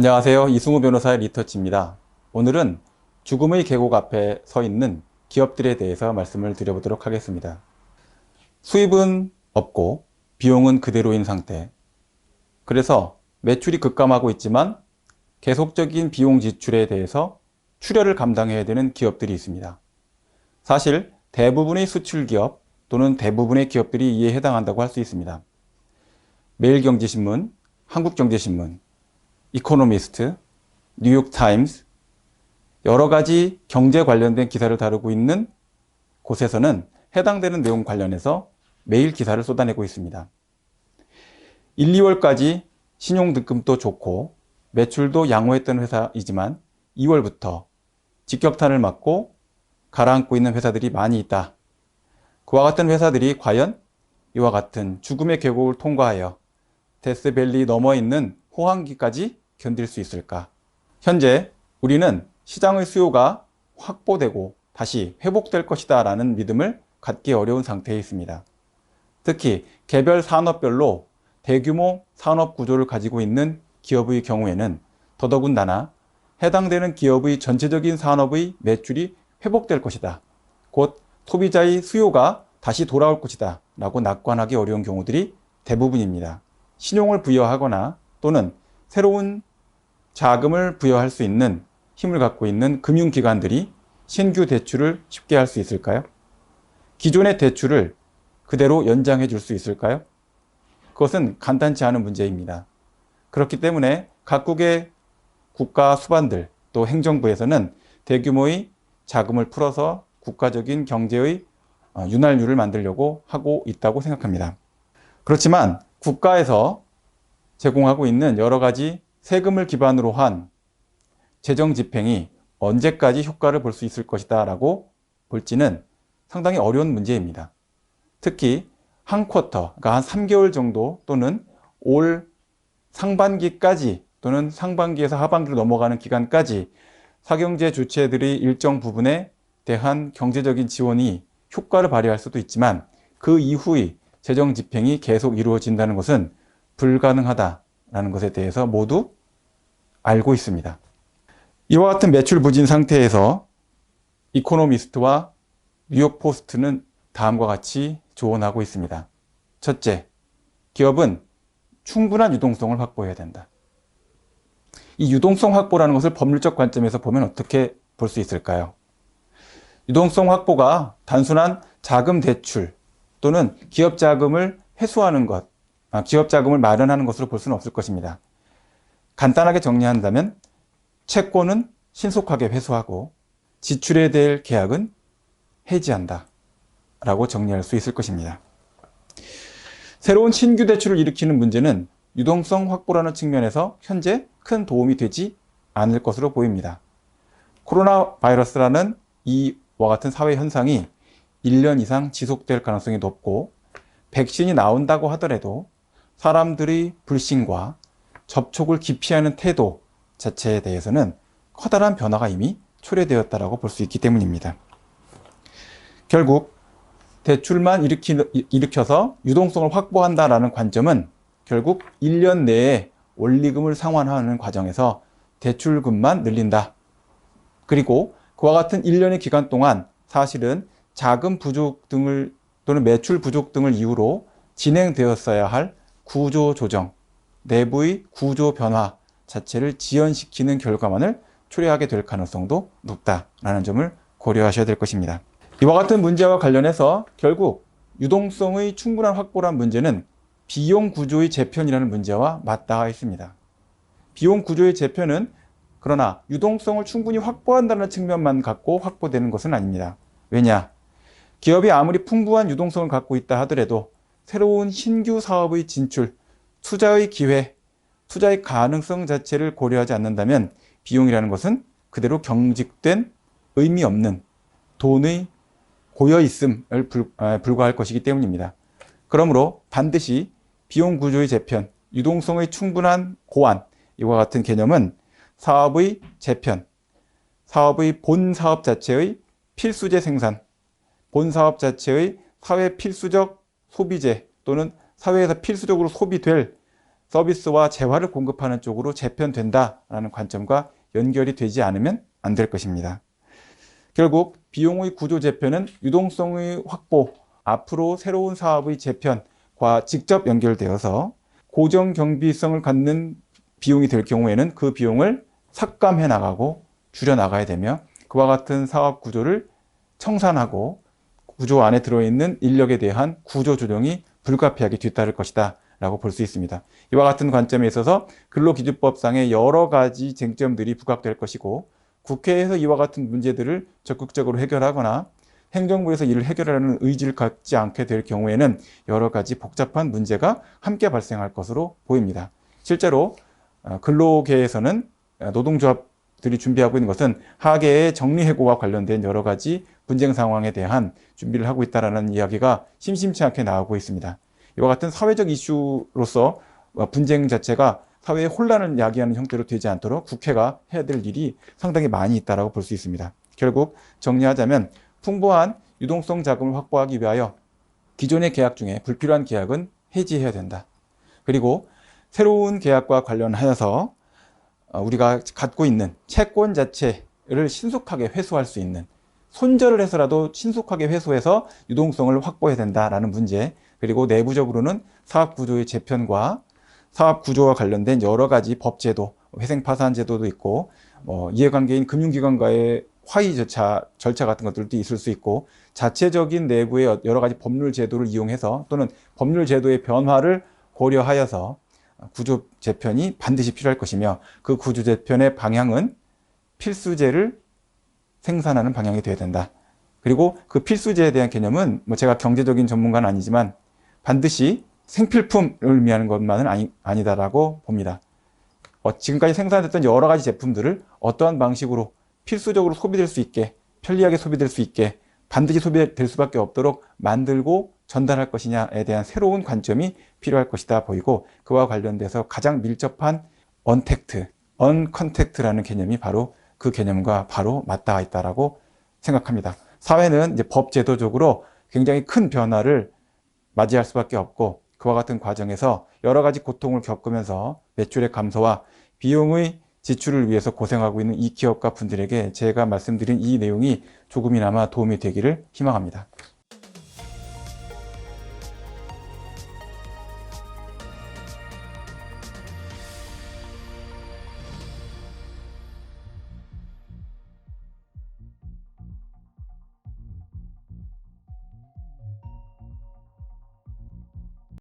안녕하세요. 이승우 변호사의 리터치입니다. 오늘은 죽음의 계곡 앞에 서 있는 기업들에 대해서 말씀을 드려보도록 하겠습니다. 수입은 없고 비용은 그대로인 상태. 그래서 매출이 급감하고 있지만 계속적인 비용 지출에 대해서 출혈을 감당해야 되는 기업들이 있습니다. 사실 대부분의 수출 기업 또는 대부분의 기업들이 이에 해당한다고 할 수 있습니다. 매일경제신문, 한국경제신문, 이코노미스트, 뉴욕타임스, 여러 가지 경제 관련된 기사를 다루고 있는 곳에서는 해당되는 내용 관련해서 매일 기사를 쏟아내고 있습니다. 1, 2월까지 신용등급도 좋고 매출도 양호했던 회사이지만 2월부터 직격탄을 맞고 가라앉고 있는 회사들이 많이 있다. 그와 같은 회사들이 과연 이와 같은 죽음의 계곡을 통과하여 데스밸리 넘어 있는 호황기까지 견딜 수 있을까? 현재 우리는 시장의 수요가 확보되고 다시 회복될 것이다 라는 믿음을 갖기 어려운 상태에 있습니다. 특히 개별 산업별로 대규모 산업 구조를 가지고 있는 기업의 경우에는 더더군다나 해당되는 기업의 전체적인 산업의 매출이 회복될 것이다. 곧 소비자의 수요가 다시 돌아올 것이다 라고 낙관하기 어려운 경우들이 대부분입니다. 신용을 부여하거나 또는 새로운 자금을 부여할 수 있는 힘을 갖고 있는 금융기관들이 신규 대출을 쉽게 할 수 있을까요? 기존의 대출을 그대로 연장해 줄 수 있을까요? 그것은 간단치 않은 문제입니다. 그렇기 때문에 각국의 국가 수반들 또 행정부에서는 대규모의 자금을 풀어서 국가적인 경제의 윤활유를 만들려고 하고 있다고 생각합니다. 그렇지만 국가에서 제공하고 있는 여러 가지 세금을 기반으로 한 재정 집행이 언제까지 효과를 볼 수 있을 것이다 라고 볼지는 상당히 어려운 문제입니다. 특히 한 쿼터, 그러니까 한 3개월 정도 또는 올 상반기까지 또는 상반기에서 하반기로 넘어가는 기간까지 사경제 주체들이 일정 부분에 대한 경제적인 지원이 효과를 발휘할 수도 있지만 그 이후의 재정 집행이 계속 이루어진다는 것은 불가능하다라는 것에 대해서 모두 알고 있습니다. 이와 같은 매출 부진 상태에서 이코노미스트와 뉴욕 포스트는 다음과 같이 조언하고 있습니다. 첫째, 기업은 충분한 유동성을 확보해야 된다. 이 유동성 확보라는 것을 법률적 관점에서 보면 어떻게 볼 수 있을까요? 유동성 확보가 단순한 자금 대출 또는 기업 자금을 회수하는 것, 기업 자금을 마련하는 것으로 볼 수는 없을 것입니다. 간단하게 정리한다면 채권은 신속하게 회수하고 지출해야 될 계약은 해지한다 라고 정리할 수 있을 것입니다. 새로운 신규 대출을 일으키는 문제는 유동성 확보라는 측면에서 현재 큰 도움이 되지 않을 것으로 보입니다. 코로나 바이러스라는 이와 같은 사회 현상이 1년 이상 지속될 가능성이 높고 백신이 나온다고 하더라도 사람들의 불신과 접촉을 기피하는 태도 자체에 대해서는 커다란 변화가 이미 초래되었다고 볼 수 있기 때문입니다. 결국 대출만 일으켜서 유동성을 확보한다라는 관점은 결국 1년 내에 원리금을 상환하는 과정에서 대출금만 늘린다. 그리고 그와 같은 1년의 기간 동안 사실은 자금 부족 등을 또는 매출 부족 등을 이유로 진행되었어야 할 구조 조정, 내부의 구조 변화 자체를 지연시키는 결과만을 초래하게 될 가능성도 높다라는 점을 고려하셔야 될 것입니다. 이와 같은 문제와 관련해서 결국 유동성의 충분한 확보란 문제는 비용 구조의 재편이라는 문제와 맞닿아 있습니다. 비용 구조의 재편은 그러나 유동성을 충분히 확보한다는 측면만 갖고 확보되는 것은 아닙니다. 왜냐? 기업이 아무리 풍부한 유동성을 갖고 있다 하더라도 새로운 신규 사업의 진출, 투자의 기회, 투자의 가능성 자체를 고려하지 않는다면 비용이라는 것은 그대로 경직된 의미 없는 돈의 고여있음을 불과할 것이기 때문입니다. 그러므로 반드시 비용 구조의 재편, 유동성의 충분한 고안, 이와 같은 개념은 사업의 재편, 사업의 본 사업 자체의 필수재 생산, 본 사업 자체의 사회 필수적 소비재 또는 사회에서 필수적으로 소비될 서비스와 재화를 공급하는 쪽으로 재편된다라는 관점과 연결이 되지 않으면 안 될 것입니다. 결국 비용의 구조 재편은 유동성의 확보, 앞으로 새로운 사업의 재편과 직접 연결되어서 고정 경비성을 갖는 비용이 될 경우에는 그 비용을 삭감해 나가고 줄여 나가야 되며, 그와 같은 사업 구조를 청산하고 구조 안에 들어있는 인력에 대한 구조 조정이 불가피하게 뒤따를 것이다 라고 볼 수 있습니다. 이와 같은 관점에 있어서 근로기준법상의 여러 가지 쟁점들이 부각될 것이고, 국회에서 이와 같은 문제들을 적극적으로 해결하거나 행정부에서 이를 해결하는 의지를 갖지 않게 될 경우에는 여러 가지 복잡한 문제가 함께 발생할 것으로 보입니다. 실제로 근로계에서는 노동조합들이 준비하고 있는 것은 하계의 정리해고와 관련된 여러 가지 분쟁 상황에 대한 준비를 하고 있다는 이야기가 심심치 않게 나오고 있습니다. 이와 같은 사회적 이슈로서 분쟁 자체가 사회의 혼란을 야기하는 형태로 되지 않도록 국회가 해야 될 일이 상당히 많이 있다고 볼 수 있습니다. 결국 정리하자면 풍부한 유동성 자금을 확보하기 위하여 기존의 계약 중에 불필요한 계약은 해지해야 된다. 그리고 새로운 계약과 관련하여서 우리가 갖고 있는 채권 자체를 신속하게 회수할 수 있는, 손절을 해서라도 신속하게 회수해서 유동성을 확보해야 된다라는 문제, 그리고 내부적으로는 사업 구조의 재편과 사업 구조와 관련된 여러 가지 법제도, 회생 파산 제도도 있고, 이해관계인 금융기관과의 화의 절차 같은 것들도 있을 수 있고, 자체적인 내부의 여러 가지 법률 제도를 이용해서 또는 법률 제도의 변화를 고려하여서 구조 재편이 반드시 필요할 것이며, 그 구조 재편의 방향은 필수제를 생산하는 방향이 되어야 된다. 그리고 그 필수제에 대한 개념은 제가 경제적인 전문가는 아니지만 반드시 생필품을 의미하는 것만은 아니다라고 봅니다. 지금까지 생산됐던 여러 가지 제품들을 어떠한 방식으로 필수적으로 소비될 수 있게, 편리하게 소비될 수 있게, 반드시 소비될 수밖에 없도록 만들고 전달할 것이냐에 대한 새로운 관점이 필요할 것이다 보이고, 그와 관련돼서 가장 밀접한 언컨택트라는 개념이 바로 그 개념과 바로 맞닿아 있다라고 생각합니다. 사회는 이제 법 제도적으로 굉장히 큰 변화를 맞이할 수밖에 없고, 그와 같은 과정에서 여러 가지 고통을 겪으면서 매출의 감소와 비용의 지출을 위해서 고생하고 있는 이 기업가 분들에게 제가 말씀드린 이 내용이 조금이나마 도움이 되기를 희망합니다.